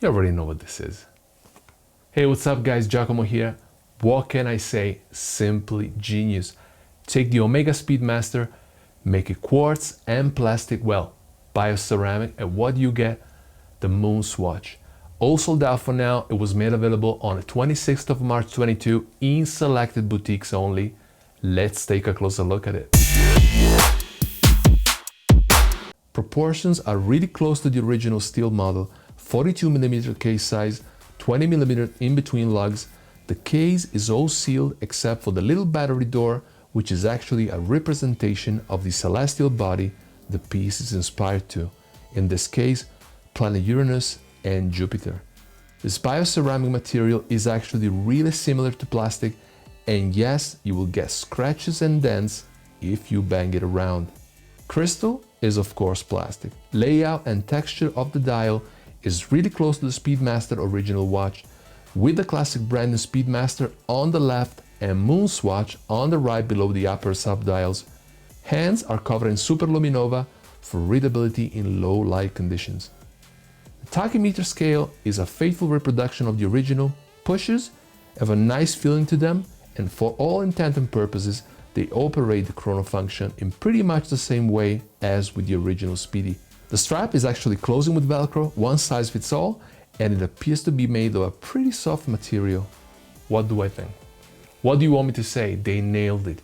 You already know what this is. Hey, what's up guys, Giacomo here. What can I say? Simply genius. Take the Omega Speedmaster, make it quartz and plastic, well, bioceramic, and what do you get? The MoonSwatch. All sold out for now. It was made available on the 26th of March 22 in selected boutiques only. Let's take a closer look at it. Proportions are really close to the original steel model. 42mm case size, 20mm in between lugs. The case is all sealed except for the little battery door, which is actually a representation of the celestial body the piece is inspired to. In this case, planet Uranus and Jupiter. This bioceramic material is actually really similar to plastic, and yes, you will get scratches and dents if you bang it around. Crystal is of course plastic. Layout and texture of the dial is really close to the Speedmaster original watch, with the classic branding Speedmaster on the left and MoonSwatch on the right below the upper subdials. Hands are covered in superluminova for readability in low light conditions. The tachymeter scale is a faithful reproduction of the original. Pushes have a nice feeling to them, and for all intent and purposes, they operate the chrono function in pretty much the same way as with the original Speedy. The strap is actually closing with velcro, one size fits all, and it appears to be made of a pretty soft material. What do I think? What do you want me to say? They nailed it.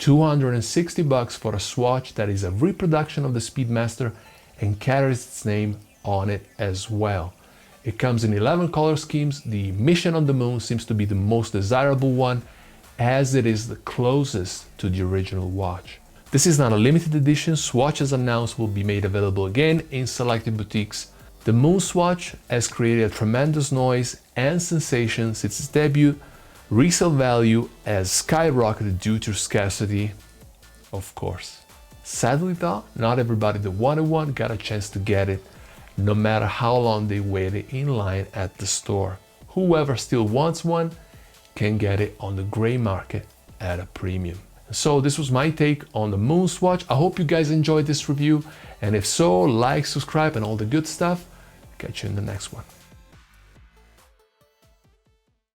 $260 for a swatch that is a reproduction of the Speedmaster and carries its name on it as well. It comes in 11 color schemes. The Mission on the Moon seems to be the most desirable one, as it is the closest to the original watch. This is not a limited edition. Swatch, as announced, will be made available again in selected boutiques. The MoonSwatch has created a tremendous noise and sensation since its debut. Resale value has skyrocketed due to scarcity, of course. Sadly though, not everybody that wanted one got a chance to get it, no matter how long they waited in line at the store. Whoever still wants one can get it on the gray market at a premium. So this was my take on the MoonSwatch. I hope you guys enjoyed this review, and if so, like, subscribe, and all the good stuff. Catch you in the next one.